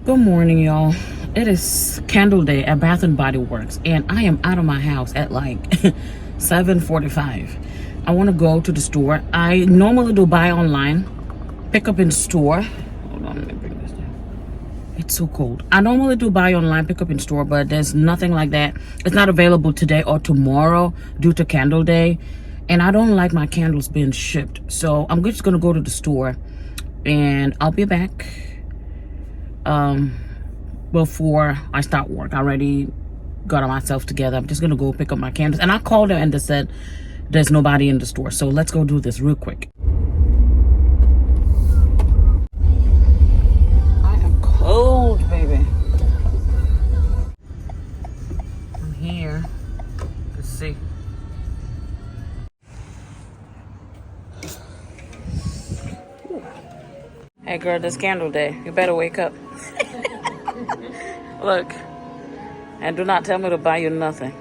Good morning, y'all. It is candle day at Bath and Body Works, and I am out of my house at like 7:45. I want to go to the store. I normally do buy online, pick up in store. Hold on, let me bring this down. It's so cold. I normally do buy online, pick up in store, but there's nothing like that. It's not available today or tomorrow due to candle day, and I don't like my candles being shipped. So I'm just gonna go to the store, and I'll be back before I start work. I already got myself together. I'm just gonna go pick up my candles, and I called them and they said there's nobody in the store. So let's go do this real quick. I am cold, baby. I'm here. Let's see. Hey girl, this candle day. You better wake up. Look, and do not tell me to buy you nothing.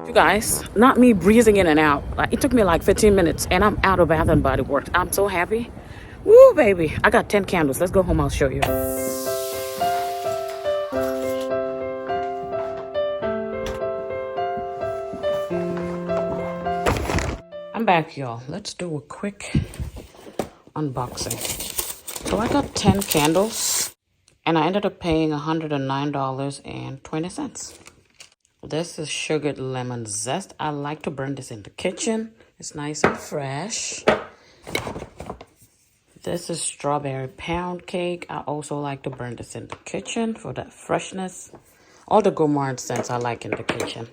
You guys, not me breezing in and out. Like, it took me like 15 minutes and I'm out of Bath and Body Works. I'm so happy. Woo, baby. I got 10 candles. Let's go home. I'll show you. I'm back, y'all. Let's do a quick unboxing. So I got 10 candles and I ended up paying $109.20. This is sugared lemon zest. I like to burn this in the kitchen. It's nice and fresh. This is strawberry pound cake. I also like to burn this in the kitchen for that freshness. All the gourmand scents I like in the kitchen.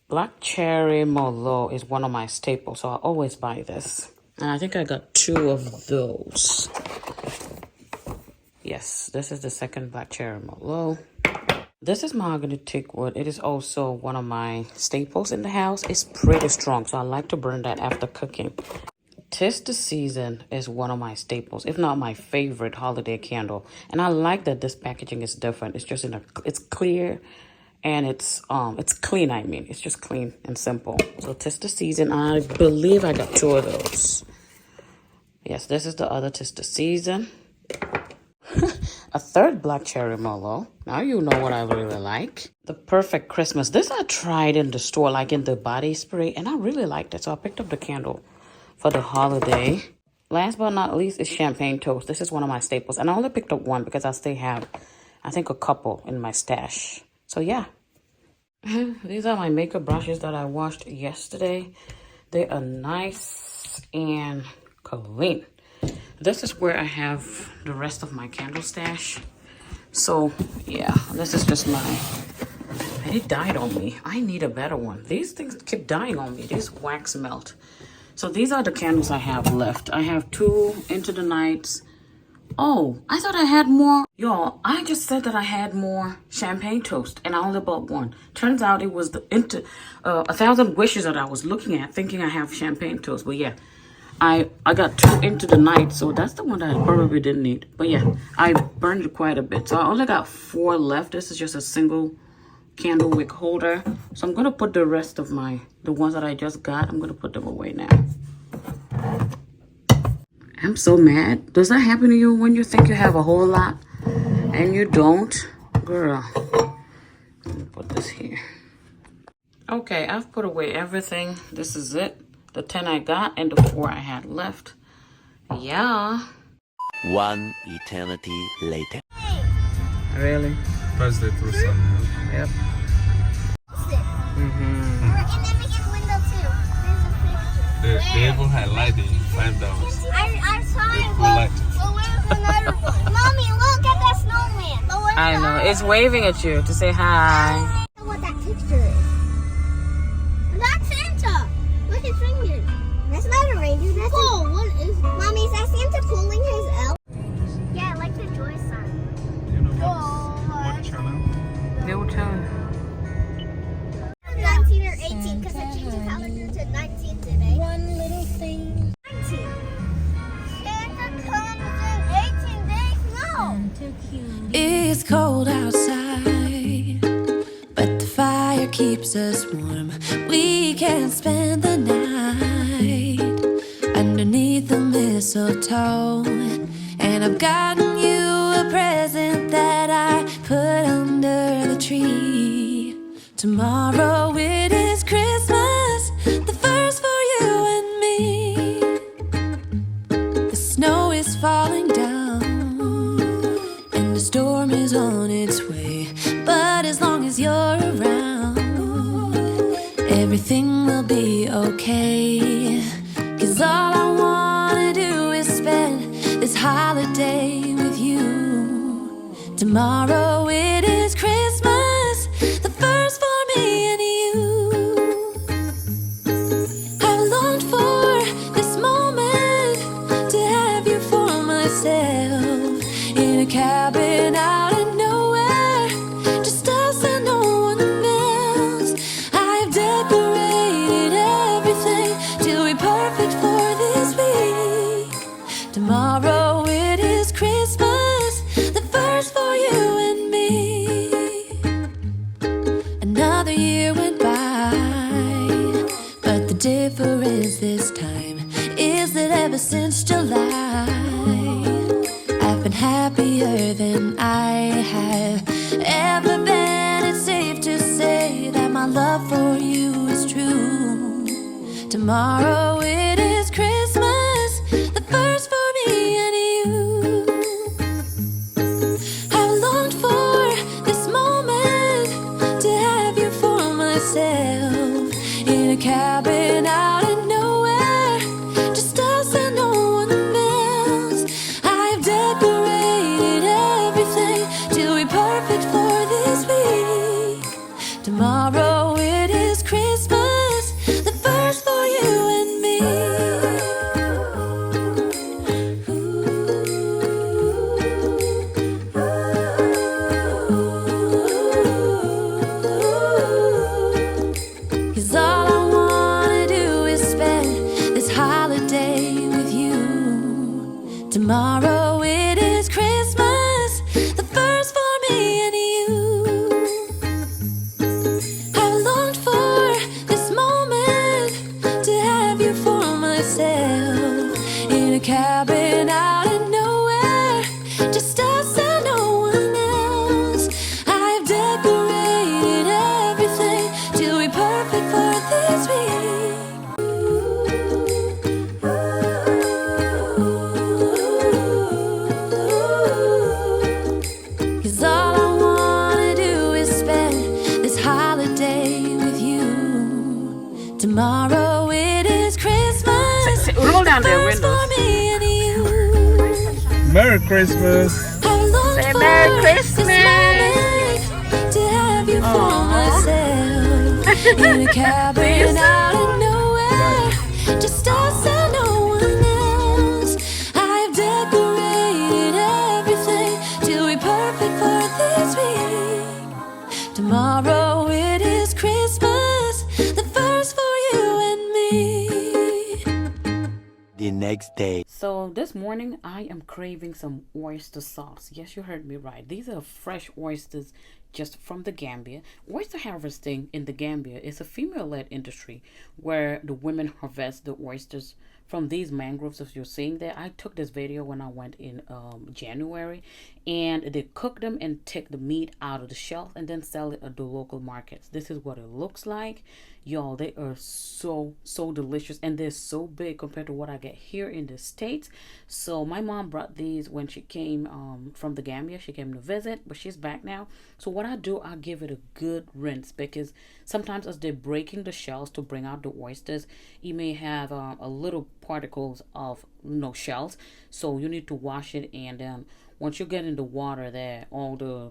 Black cherry merlot is one of my staples, so I always buy this. And I think I got 2 of those. Yes, this is the second black cherry merlot. This is mahogany teakwood. It is also one of my staples in the house. It's pretty strong, so I like to burn that after cooking. 'Tis the Season is one of my staples, if not my favorite holiday candle. And I like that this packaging is different. It's just it's clear and it's clean. I mean, it's just clean and simple. So 'Tis the Season. I believe I got 2 of those. Yes, this is the other 'Tis the Season. A third black cherry merlot. Now you know what I really like. The Perfect Christmas. This I tried in the store, like in the body spray, and I really liked it. So I picked up the candle for the holiday. Last but not least is champagne toast. This is one of my staples. And I only picked up 1 because I still have, I think, a couple in my stash. So yeah. These are my makeup brushes that I washed yesterday. They are nice and clean. This is where I have the rest of my candle stash. So, yeah, this is just mine. It died on me. I need a better one. These things keep dying on me. These wax melt. So these are the candles I have left. I have 2 Into the Nights. Oh, I thought I had more. Y'all, I just said that I had more champagne toast, and I only bought 1. Turns out it was the 1,000 Wishes that I was looking at, thinking I have champagne toast. But yeah. I got 2 Into the Night, so that's the one that I probably didn't need. But yeah, I burned it quite a bit. So I only got 4 left. This is just a single candle wick holder. So I'm going to put the rest of the ones that I just got, I'm going to put them away now. I'm so mad. Does that happen to you when you think you have a whole lot and you don't? Girl, let me put this here. Okay, I've put away everything. This is it. The 10 I got and the 4 I had left. Yeah. 1 eternity later. Really? Thursday through Sunday. Yep. And then we get window too. There's a picture. They even highlighted $5. I saw They it. full light. But where's another one? Mommy, look at that snowman. But where's I the know. other It's one? waving at you to say hi. I don't know what that picture is. That's Santa. Look at his fingers. That's not a reindeer. That's what is? Mommy, is that Santa pulling his elf? Yeah, I like the joy sign. You know what channel? They will tell you. 19 or 18 because I changed the calendar to 19 today. One little thing 19. Santa comes in 18 days? No. to cute. It's cold outside, but the fire keeps us warm. We can spend the night underneath the mistletoe. And I've gotten you a present that I put under the tree. Tomorrow it is Christmas, the first for you and me. The snow is falling down and the storm is on its way. But as long as you're around, everything will be okay. 'Cause all I wanna do is spend this holiday with you. Tomorrow it is Christmas, the first for me and you. I've longed for this moment to have you for myself in a cabin out in nowhere, just us and no one else. I've decorated everything to be perfect for this week. Tomorrow it is Christmas, the first for you and me. Another year went by, but the difference this time is that ever since July, I've been happier than I have ever been. It's safe to say that my love for you is true. Tomorrow it is Christmas, the first for me and you. I've longed for this moment to have you for myself in a cabin out in nowhere, just us and no one else. I've decorated everything to be perfect for this week. Tomorrow it is Christmas, the first for you and me. Cause all I wanna do is spend this holiday with you. Tomorrow it is Christmas, the first for me and you. I've longed for this moment to have you for myself in a cabin out in nowhere, just us and no one else. I've decorated everything to be perfect for this week. 'Cause all I wanna do is spend this holiday with you. Tomorrow it is Christmas, Roll down their first for windows. me and you. Merry Christmas. I've longed Say for Merry this Christmas. moment to have you for myself in a cabin out in nowhere, just us and no one else. I've decorated everything to be perfect for this week. Tomorrow it is Christmas, the first for you and me. The next day. So this morning I am craving some oyster sauce. Yes, you heard me right. These are fresh oysters just from the Gambia. Oyster harvesting in the Gambia is a female-led industry where the women harvest the oysters from these mangroves as you're seeing there. I took this video when I went in January, and they cook them and take the meat out of the shell and then sell it at the local markets. This is what it looks like. Y'all, they are so delicious, and they're so big compared to what I get here in the States. So my mom brought these when she came from the Gambia. She came to visit, but she's back now. So what I do, I give it a good rinse, because sometimes as they're breaking the shells to bring out the oysters, you may have a little particles of shells. So you need to wash it, and once you get in the water there, all the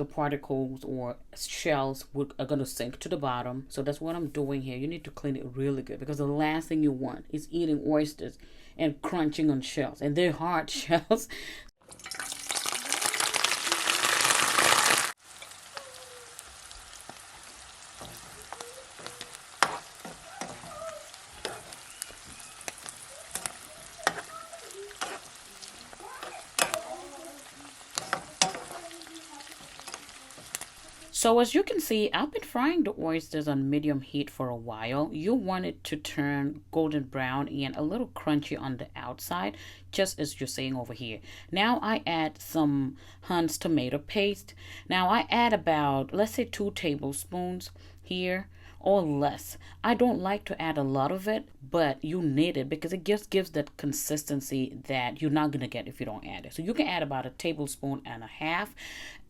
particles or shells are going to sink to the bottom. So that's what I'm doing here. You need to clean it really good, because the last thing you want is eating oysters and crunching on shells, and they're hard shells. So as you can see, I've been frying the oysters on medium heat for a while. You want it to turn golden brown and a little crunchy on the outside, just as you're seeing over here. Now I add some Hunt's tomato paste. Now I add about, let's say, 2 tablespoons here or less. I don't like to add a lot of it, but you need it because it just gives that consistency that you're not going to get if you don't add it. So you can add about 1.5 tablespoons.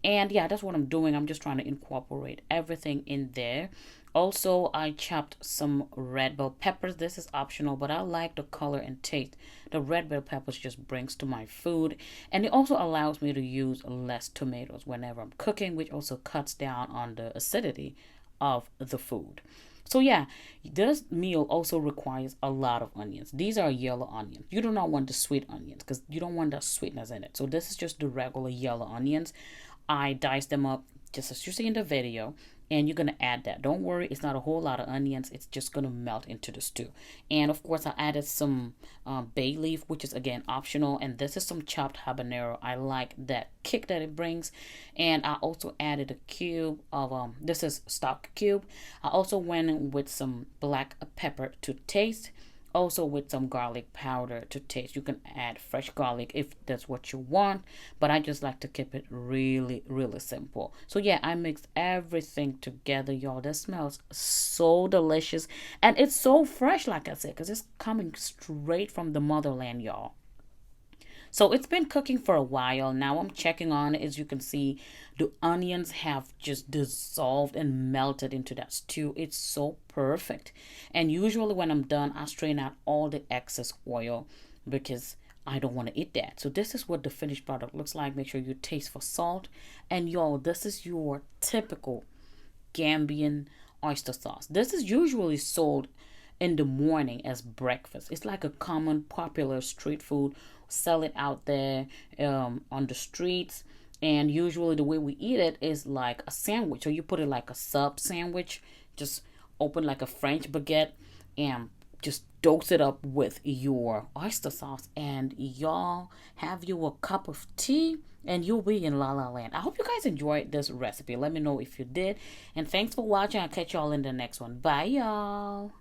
And yeah, that's what I'm doing. I'm just trying to incorporate everything in there. Also, I chopped some red bell peppers. This is optional, but I like the color and taste the red bell peppers just brings to my food. And it also allows me to use less tomatoes whenever I'm cooking, which also cuts down on the acidity of the food. So yeah, this meal also requires a lot of onions. These are yellow onions. You do not want the sweet onions because you don't want the sweetness in it. So this is just the regular yellow onions. I dice them up just as you see in the video, and you're going to add that. Don't worry, it's not a whole lot of onions. It's just going to melt into the stew. And of course, I added some bay leaf, which is again optional. And this is some chopped habanero. I like that kick that it brings. And I also added a cube of, this is stock cube. I also went in with some black pepper to taste. Also with some garlic powder to taste. You can add fresh garlic if that's what you want, but I just like to keep it really simple. So yeah, I mixed everything together, y'all. That smells so delicious, and it's so fresh, like I said, because it's coming straight from the motherland, y'all. So it's been cooking for a while. Now I'm checking on it. As you can see, the onions have just dissolved and melted into that stew. It's so perfect. And usually when I'm done, I strain out all the excess oil because I don't want to eat that. So this is what the finished product looks like. Make sure you taste for salt. And y'all, this is your typical Gambian oyster sauce. This is usually sold in the morning as breakfast. It's like a common popular street food. Sell it out there on the streets, and usually the way we eat it is like a sandwich. So you put it like a sub sandwich, just open like a French baguette and just dose it up with your oyster sauce, and y'all have you a cup of tea and you'll be in La La Land. I hope you guys enjoyed this recipe. Let me know if you did, and thanks for watching. I'll catch y'all in the next one. Bye, y'all.